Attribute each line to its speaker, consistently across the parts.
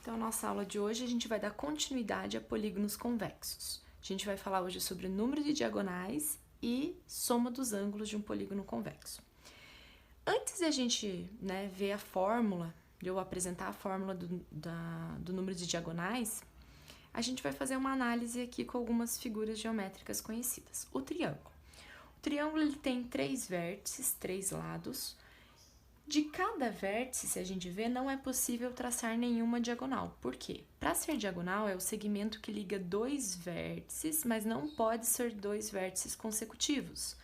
Speaker 1: Então, nossa aula de hoje a gente vai dar continuidade a polígonos convexos. A gente vai falar hoje sobre o número de diagonais e soma dos ângulos de um polígono convexo. Antes de a gente ver a fórmula, de eu apresentar a fórmula do número de diagonais, a gente vai fazer uma análise aqui com algumas figuras geométricas conhecidas. O triângulo. O triângulo ele tem 3 vértices, 3 lados. De cada vértice, se a gente vê, não é possível traçar nenhuma diagonal. Por quê? Para ser diagonal é o segmento que liga 2 vértices, mas não pode ser 2 vértices consecutivos.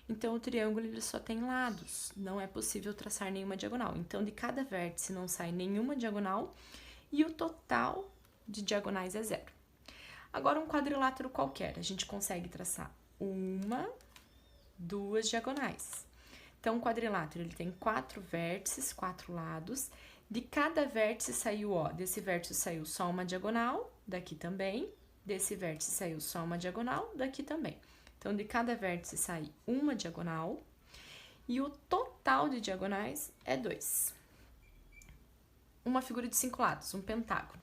Speaker 1: Então, o triângulo ele só tem lados, não é possível traçar nenhuma diagonal. Então, de cada vértice não sai nenhuma diagonal e o total de diagonais é 0. Agora, um quadrilátero qualquer, a gente consegue traçar 1, 2 diagonais. Então, o quadrilátero ele tem 4 vértices, 4 lados. De cada vértice saiu, desse vértice saiu só uma diagonal, daqui também. Desse vértice saiu só uma diagonal, daqui também. Então, de cada vértice sai uma diagonal. E o total de diagonais é 2. Uma figura de 5 lados, um pentágono.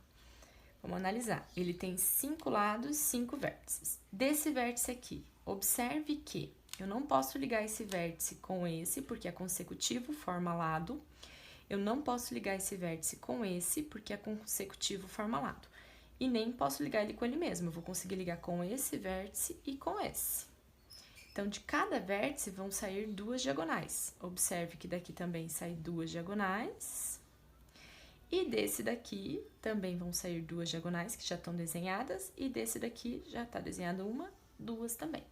Speaker 1: Vamos analisar. Ele tem 5 lados, 5 vértices. Desse vértice aqui, observe que eu não posso ligar esse vértice com esse, porque é consecutivo, forma lado. Eu não posso ligar esse vértice com esse, porque é consecutivo, forma lado. E nem posso ligar ele com ele mesmo. Eu vou conseguir ligar com esse vértice e com esse. Então, de cada vértice vão sair 2 diagonais. Observe que daqui também saem 2 diagonais. E desse daqui também vão sair 2 diagonais, que já estão desenhadas. E desse daqui já está desenhada 1, 2 também.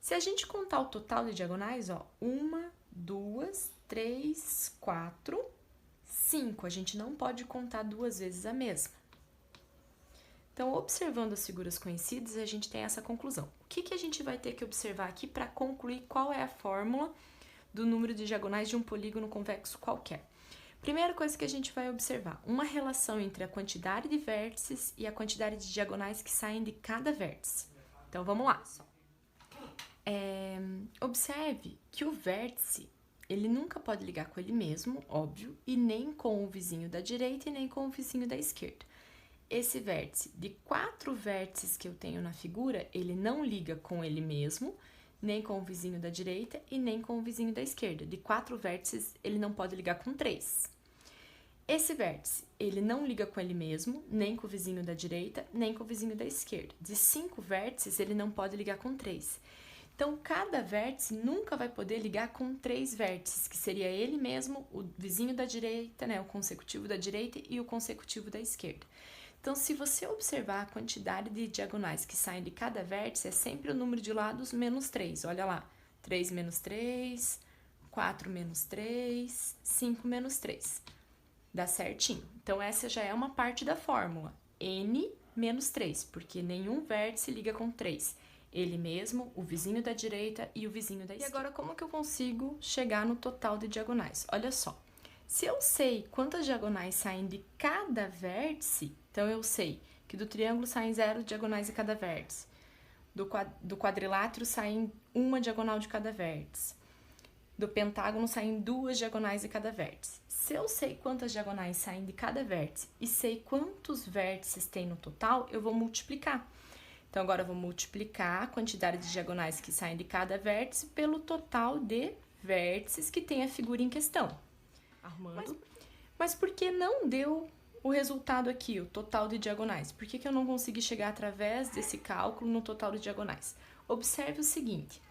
Speaker 1: Se a gente contar o total de diagonais, 1, 2, 3, 4, 5. A gente não pode contar 2 vezes a mesma. Então, observando as figuras conhecidas, a gente tem essa conclusão. O que a gente vai ter que observar aqui para concluir qual é a fórmula do número de diagonais de um polígono convexo qualquer? Primeira coisa que a gente vai observar, uma relação entre a quantidade de vértices e a quantidade de diagonais que saem de cada vértice. Então, vamos lá. Observe que o vértice, ele nunca pode ligar com ele mesmo, óbvio, e nem com o vizinho da direita e nem com o vizinho da esquerda. Esse vértice, de 4 vértices que eu tenho na figura, ele não liga com ele mesmo, nem com o vizinho da direita e nem com o vizinho da esquerda. De 4 vértices, ele não pode ligar com 3. Esse vértice, ele não liga com ele mesmo, nem com o vizinho da direita, nem com o vizinho da esquerda. De 5 vértices, ele não pode ligar com 3. Então, cada vértice nunca vai poder ligar com 3 vértices, que seria ele mesmo, o vizinho da direita, o consecutivo da direita e o consecutivo da esquerda. Então, se você observar a quantidade de diagonais que saem de cada vértice, é sempre o número de lados menos 3. Olha lá, 3 menos 3, 4 menos 3, 5 menos 3. Dá certinho. Então, essa já é uma parte da fórmula. N menos 3, porque nenhum vértice liga com 3. Ele mesmo, o vizinho da direita e o vizinho da esquerda. E agora, como que eu consigo chegar no total de diagonais? Olha só, se eu sei quantas diagonais saem de cada vértice, então eu sei que do triângulo saem 0 diagonais de cada vértice, do quadrilátero saem 1 diagonal de cada vértice, do pentágono saem 2 diagonais de cada vértice. Se eu sei quantas diagonais saem de cada vértice e sei quantos vértices tem no total, eu vou multiplicar. Então, agora eu vou multiplicar a quantidade de diagonais que saem de cada vértice pelo total de vértices que tem a figura em questão. Arrumando. Mas por que não deu o resultado aqui, o total de diagonais? Por que eu não consegui chegar através desse cálculo no total de diagonais? Observe o seguinte,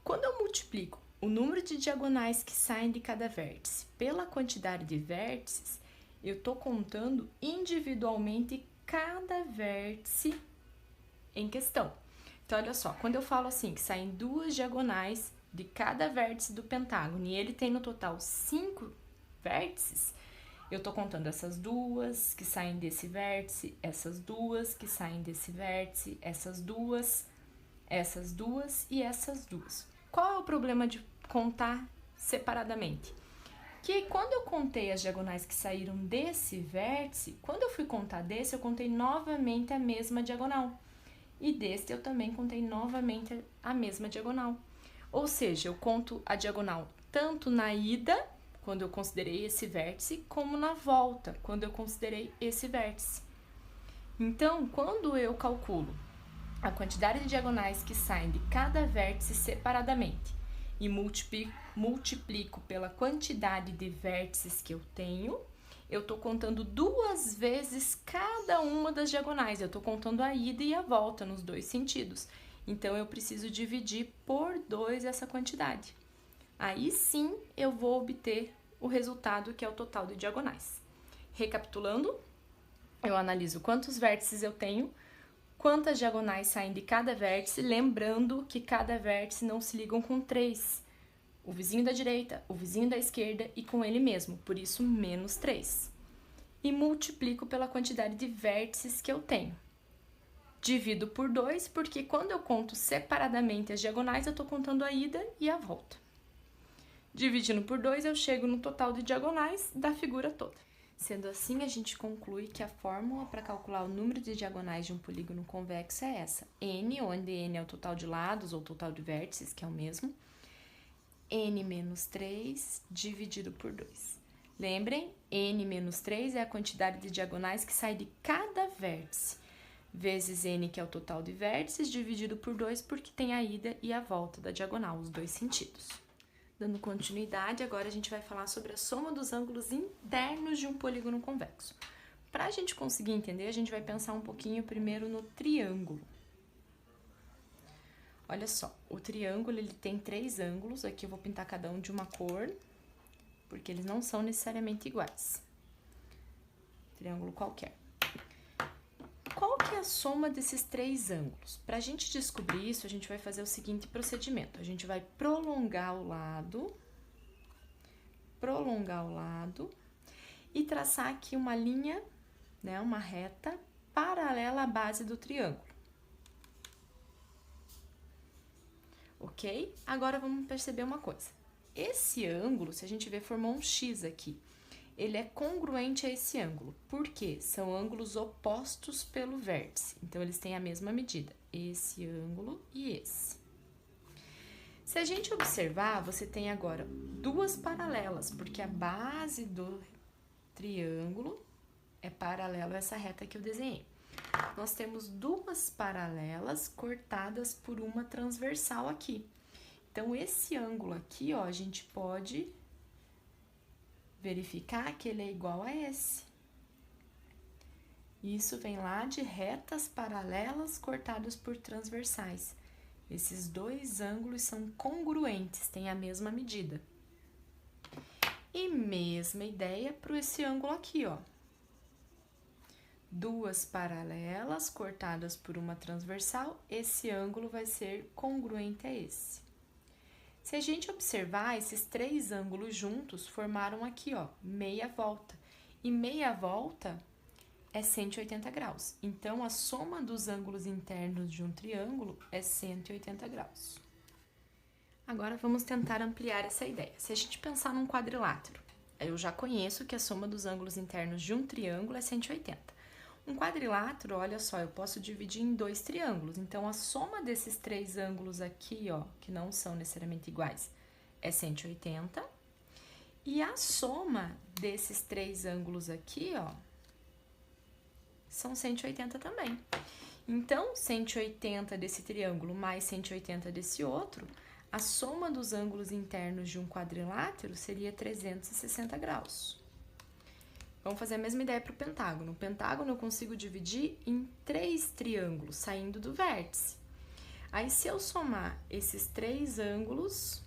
Speaker 1: quando eu multiplico o número de diagonais que saem de cada vértice pela quantidade de vértices, eu estou contando individualmente cada vértice em questão. Então, olha só, quando eu falo assim, que saem 2 diagonais de cada vértice do pentágono e ele tem no total 5 vértices, eu tô contando essas 2 que saem desse vértice, essas 2 que saem desse vértice, essas 2 e essas 2. Qual é o problema de contar separadamente? Que quando eu contei as diagonais que saíram desse vértice, quando eu fui contar desse, eu contei novamente a mesma diagonal. E deste eu também contei novamente a mesma diagonal. Ou seja, eu conto a diagonal tanto na ida quando eu considerei esse vértice, como na volta, quando eu considerei esse vértice. Então, quando eu calculo a quantidade de diagonais que saem de cada vértice separadamente e multiplico pela quantidade de vértices que eu tenho, eu estou contando 2 vezes cada uma das diagonais. Eu estou contando a ida e a volta nos 2 sentidos. Então, eu preciso dividir por 2 essa quantidade. Aí sim, eu vou obter o resultado, que é o total de diagonais. Recapitulando, eu analiso quantos vértices eu tenho, quantas diagonais saem de cada vértice, lembrando que cada vértice não se ligam com 3. O vizinho da direita, o vizinho da esquerda e com ele mesmo, por isso menos 3. E multiplico pela quantidade de vértices que eu tenho. Divido por 2, porque quando eu conto separadamente as diagonais, eu estou contando a ida e a volta. Dividindo por 2, eu chego no total de diagonais da figura toda. Sendo assim, a gente conclui que a fórmula para calcular o número de diagonais de um polígono convexo é essa. N, onde N é o total de lados ou total de vértices, que é o mesmo. N menos 3 dividido por 2. Lembrem, N menos 3 é a quantidade de diagonais que sai de cada vértice, vezes N, que é o total de vértices, dividido por 2, porque tem a ida e a volta da diagonal, os 2 sentidos. Dando continuidade, agora a gente vai falar sobre a soma dos ângulos internos de um polígono convexo. Para a gente conseguir entender, a gente vai pensar um pouquinho primeiro no triângulo. Olha só, o triângulo ele tem 3 ângulos, aqui eu vou pintar cada um de uma cor, porque eles não são necessariamente iguais. Triângulo qualquer. Qual que é a soma desses 3 ângulos? Para a gente descobrir isso, a gente vai fazer o seguinte procedimento. A gente vai prolongar o lado e traçar aqui uma linha, né, uma reta paralela à base do triângulo. Ok? Agora vamos perceber uma coisa. Esse ângulo, se a gente ver, formou um X aqui. Ele é congruente a esse ângulo. Por quê? São ângulos opostos pelo vértice. Então, eles têm a mesma medida. Esse ângulo e esse. Se a gente observar, você tem agora 2 paralelas, porque a base do triângulo é paralelo a essa reta que eu desenhei. Nós temos 2 paralelas cortadas por uma transversal aqui. Então, esse ângulo aqui, ó, a gente pode verificar que ele é igual a esse. Isso vem lá de retas paralelas cortadas por transversais. Esses 2 ângulos são congruentes, têm a mesma medida. E mesma ideia para esse ângulo aqui, ó. 2 paralelas cortadas por uma transversal, esse ângulo vai ser congruente a esse. Se a gente observar, esses 3 ângulos juntos formaram aqui, ó, meia volta. E meia volta é 180 graus. Então, a soma dos ângulos internos de um triângulo é 180 graus. Agora, vamos tentar ampliar essa ideia. Se a gente pensar num quadrilátero, eu já conheço que a soma dos ângulos internos de um triângulo é 180. Um quadrilátero, olha só, eu posso dividir em 2 triângulos. Então, a soma desses 3 ângulos aqui, ó, que não são necessariamente iguais, é 180. E a soma desses 3 ângulos aqui, ó, são 180 também. Então, 180 desse triângulo mais 180 desse outro, a soma dos ângulos internos de um quadrilátero seria 360 graus. Vamos fazer a mesma ideia para o pentágono. O pentágono eu consigo dividir em 3 triângulos, saindo do vértice. Aí, se eu somar esses 3 ângulos,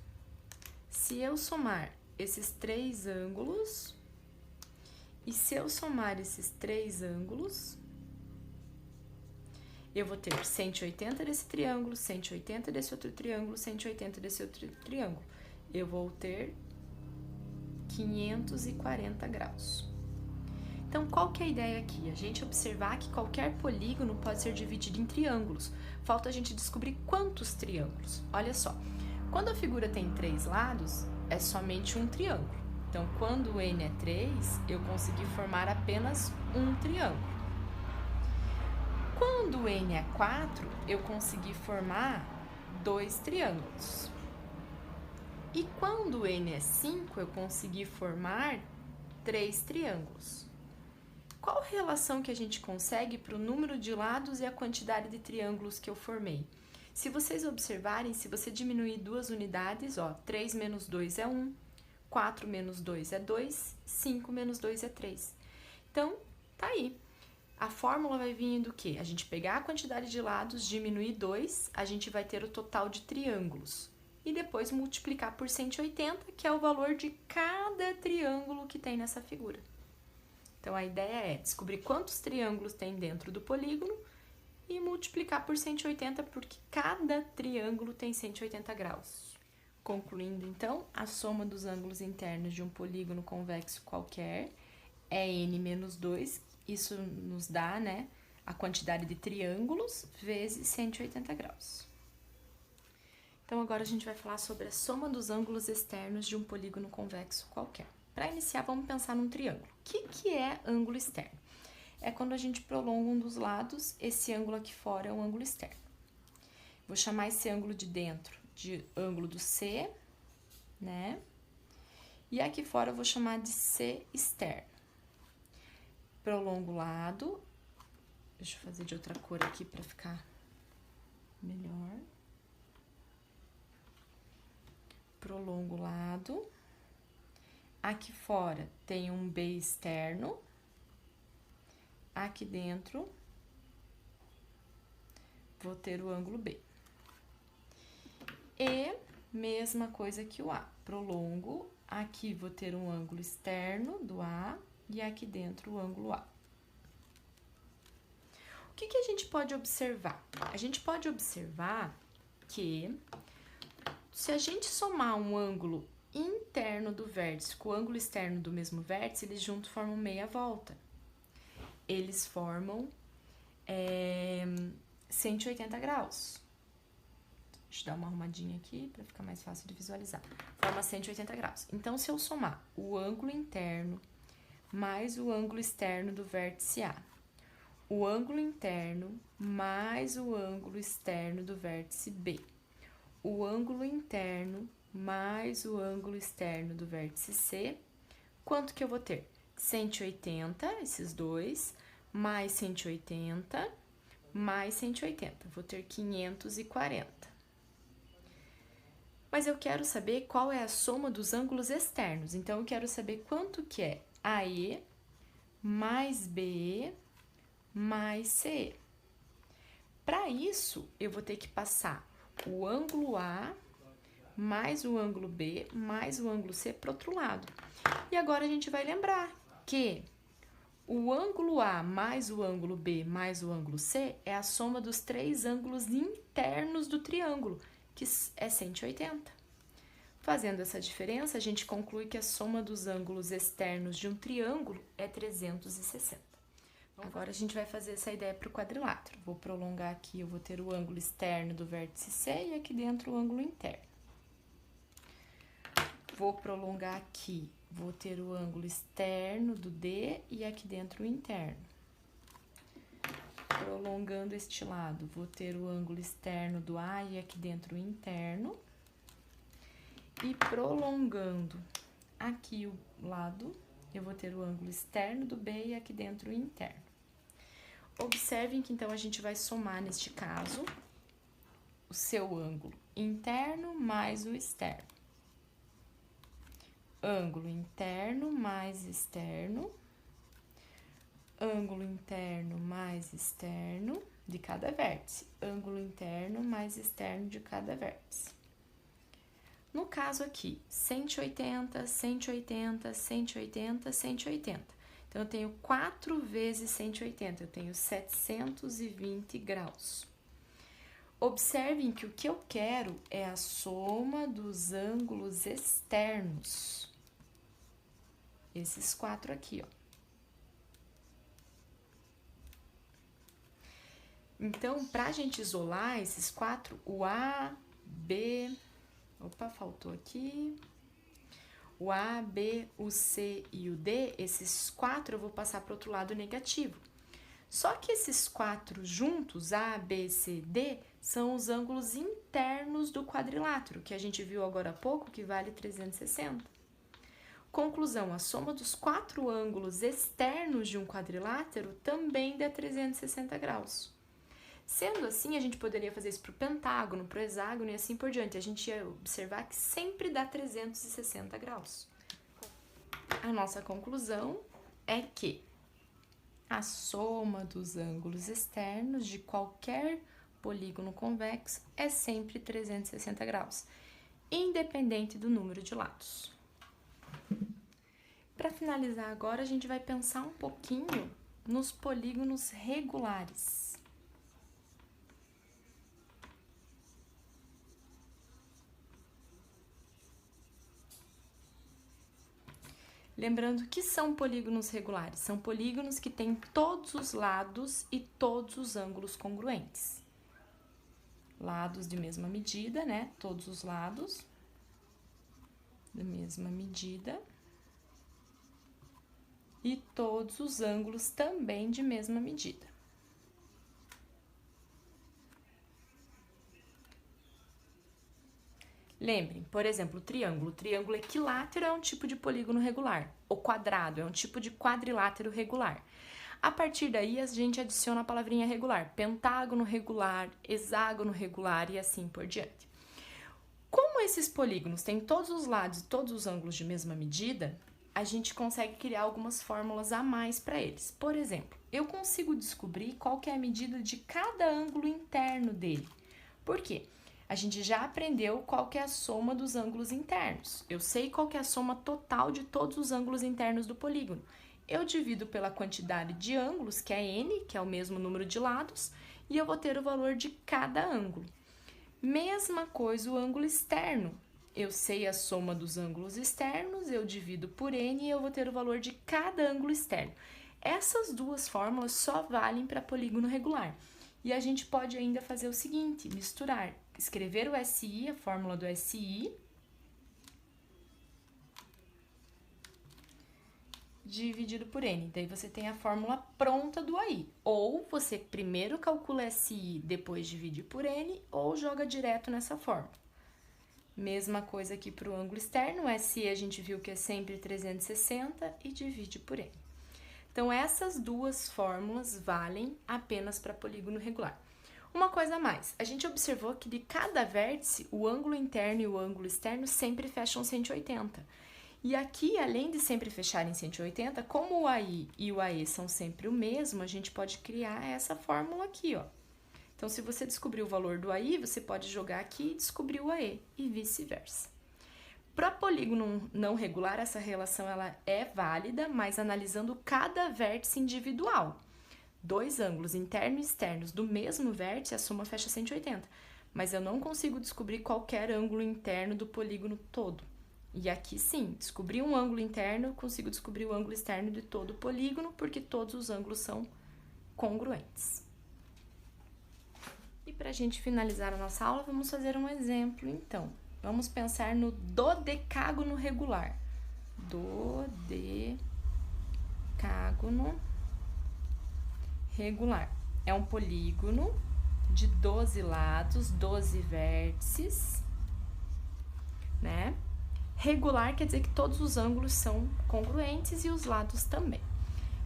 Speaker 1: eu vou ter 180 desse triângulo, 180 desse outro triângulo, 180 desse outro triângulo. Eu vou ter 540 graus. Então, qual que é a ideia aqui? A gente observar que qualquer polígono pode ser dividido em triângulos. Falta a gente descobrir quantos triângulos. Olha só, quando a figura tem 3 lados, é somente um triângulo. Então, quando o N é 3, eu consegui formar apenas um triângulo. Quando o N é 4, eu consegui formar 2 triângulos. E quando n é 5, eu consegui formar 3 triângulos. Qual relação que a gente consegue para o número de lados e a quantidade de triângulos que eu formei? Se vocês observarem, se você diminuir 2 unidades, ó, 3 menos 2 é 1, 4 menos 2 é 2, 5 menos 2 é 3. Então, tá aí. A fórmula vai vir do quê? A gente pegar a quantidade de lados, diminuir 2, a gente vai ter o total de triângulos. E depois multiplicar por 180, que é o valor de cada triângulo que tem nessa figura. Então, a ideia é descobrir quantos triângulos tem dentro do polígono e multiplicar por 180, porque cada triângulo tem 180 graus. Concluindo, então, a soma dos ângulos internos de um polígono convexo qualquer é n menos 2, isso nos dá, né, a quantidade de triângulos vezes 180 graus. Então, agora a gente vai falar sobre a soma dos ângulos externos de um polígono convexo qualquer. Para iniciar, vamos pensar num triângulo. O que é ângulo externo? É quando a gente prolonga um dos lados, esse ângulo aqui fora é um ângulo externo. Vou chamar esse ângulo de dentro de ângulo do C, né? E aqui fora eu vou chamar de C externo. Prolongo o lado. Deixa eu fazer de outra cor aqui para ficar melhor. Prolongo o lado. Aqui fora tem um B externo. Aqui dentro vou ter o ângulo B. E mesma coisa que o A. Prolongo, aqui vou ter um ângulo externo do A e aqui dentro o ângulo A. O que a gente pode observar? A gente pode observar que se a gente somar um ângulo interno do vértice com o ângulo externo do mesmo vértice, eles juntos formam meia volta. Eles formam 180 graus. Deixa eu dar uma arrumadinha aqui para ficar mais fácil de visualizar. Forma 180 graus. Então, se eu somar o ângulo interno mais o ângulo externo do vértice A, o ângulo interno mais o ângulo externo do vértice B, o ângulo interno mais o ângulo externo do vértice C, quanto que eu vou ter? 180, esses dois, mais 180, mais 180. Vou ter 540. Mas eu quero saber qual é a soma dos ângulos externos. Então, eu quero saber quanto que é AE mais BE mais CE. Para isso, eu vou ter que passar o ângulo A mais o ângulo B mais o ângulo C para o outro lado. E agora a gente vai lembrar que o ângulo A mais o ângulo B mais o ângulo C é a soma dos 3 ângulos internos do triângulo, que é 180. Fazendo essa diferença, a gente conclui que a soma dos ângulos externos de um triângulo é 360. Agora a gente vai fazer essa ideia para o quadrilátero. Vou prolongar aqui, eu vou ter o ângulo externo do vértice C e aqui dentro o ângulo interno. Vou prolongar aqui, vou ter o ângulo externo do D e aqui dentro o interno. Prolongando este lado, vou ter o ângulo externo do A e aqui dentro o interno. E prolongando aqui o lado, eu vou ter o ângulo externo do B e aqui dentro o interno. Observem que então a gente vai somar, neste caso, o seu ângulo interno mais o externo. Ângulo interno mais externo, ângulo interno mais externo de cada vértice, ângulo interno mais externo de cada vértice. No caso aqui, 180, 180, 180, 180. Então, eu tenho 4 vezes 180, eu tenho 720 graus. Observem que o que eu quero é a soma dos ângulos externos. Esses 4 aqui, ó. Então, pra gente isolar esses 4, o A, B... Opa, faltou aqui. O A, B, o C e o D, esses 4 eu vou passar para o outro lado negativo. Só que esses 4 juntos, A, B, C, D, são os ângulos internos do quadrilátero, que a gente viu agora há pouco, que vale 360. Conclusão, a soma dos 4 ângulos externos de um quadrilátero também dá 360 graus. Sendo assim, a gente poderia fazer isso para o pentágono, para o hexágono e assim por diante. A gente ia observar que sempre dá 360 graus. A nossa conclusão é que a soma dos ângulos externos de qualquer polígono convexo é sempre 360 graus, independente do número de lados. Para finalizar agora, a gente vai pensar um pouquinho nos polígonos regulares. Lembrando que são polígonos regulares, são polígonos que têm todos os lados e todos os ângulos congruentes. Lados de mesma medida, né? Todos os lados da mesma medida. E todos os ângulos também de mesma medida. Lembrem, por exemplo, o triângulo. O triângulo equilátero é um tipo de polígono regular. O quadrado é um tipo de quadrilátero regular. A partir daí, a gente adiciona a palavrinha regular. Pentágono regular, hexágono regular e assim por diante. Como esses polígonos têm todos os lados e todos os ângulos de mesma medida, a gente consegue criar algumas fórmulas a mais para eles. Por exemplo, eu consigo descobrir qual que é a medida de cada ângulo interno dele. Por quê? A gente já aprendeu qual que é a soma dos ângulos internos. Eu sei qual que é a soma total de todos os ângulos internos do polígono. Eu divido pela quantidade de ângulos, que é n, que é o mesmo número de lados, e eu vou ter o valor de cada ângulo. Mesma coisa o ângulo externo. Eu sei a soma dos ângulos externos, eu divido por n e eu vou ter o valor de cada ângulo externo. Essas duas fórmulas só valem para polígono regular. E a gente pode ainda fazer o seguinte, misturar. Escrever o SI, a fórmula do SI, dividido por N. Daí você tem a fórmula pronta do AI. Ou você primeiro calcula SI, depois divide por N, ou joga direto nessa fórmula. Mesma coisa aqui para o ângulo externo, o SI a gente viu que é sempre 360 e divide por N. Então, essas duas fórmulas valem apenas para polígono regular. Uma coisa a mais, a gente observou que de cada vértice, o ângulo interno e o ângulo externo sempre fecham 180. E aqui, além de sempre fecharem 180, como o AI e o AE são sempre o mesmo, a gente pode criar essa fórmula aqui, ó. Então, se você descobrir o valor do AI, você pode jogar aqui e descobrir o AE, e vice-versa. Para polígono não regular, essa relação ela é válida, mas analisando cada vértice individual. Dois ângulos internos e externos do mesmo vértice, a soma fecha 180. Mas eu não consigo descobrir qualquer ângulo interno do polígono todo. E aqui sim, descobri um ângulo interno, consigo descobrir o ângulo externo de todo o polígono, porque todos os ângulos são congruentes. E para a gente finalizar a nossa aula, vamos fazer um exemplo, então. Vamos pensar no dodecágono regular. Dodecágono regular. É um polígono de 12 lados, 12 vértices, né? Regular quer dizer que todos os ângulos são congruentes e os lados também.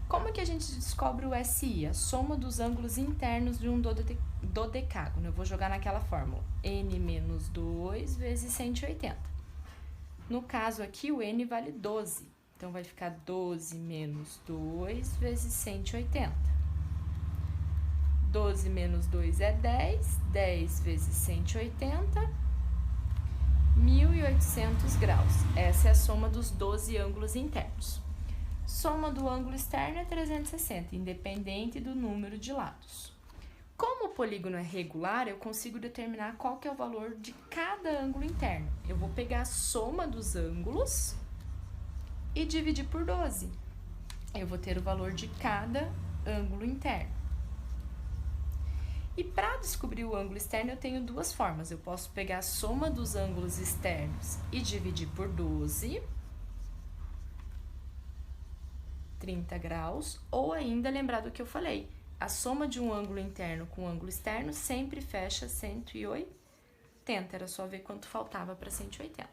Speaker 1: Como é que a gente descobre o SI? A soma dos ângulos internos de um dodecágono. Eu vou jogar naquela fórmula. N menos 2 vezes 180. No caso aqui, o N vale 12. Então, vai ficar 12 menos 2 vezes 180. 12 menos 2 é 10. 10 vezes 180, 1.800 graus. Essa é a soma dos 12 ângulos internos. Soma do ângulo externo é 360, independente do número de lados. Como o polígono é regular, eu consigo determinar qual que é o valor de cada ângulo interno. Eu vou pegar a soma dos ângulos e dividir por 12. Eu vou ter o valor de cada ângulo interno. E para descobrir o ângulo externo, eu tenho duas formas. Eu posso pegar a soma dos ângulos externos e dividir por 12, 30 graus, ou ainda lembrar do que eu falei. a soma de um ângulo interno com um ângulo externo sempre fecha 180. Era só ver quanto faltava para 180.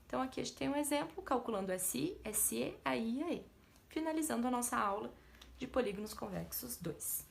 Speaker 1: Então, aqui a gente tem um exemplo, calculando SI, SE, AI e AE. Finalizando a nossa aula de polígonos convexos 2.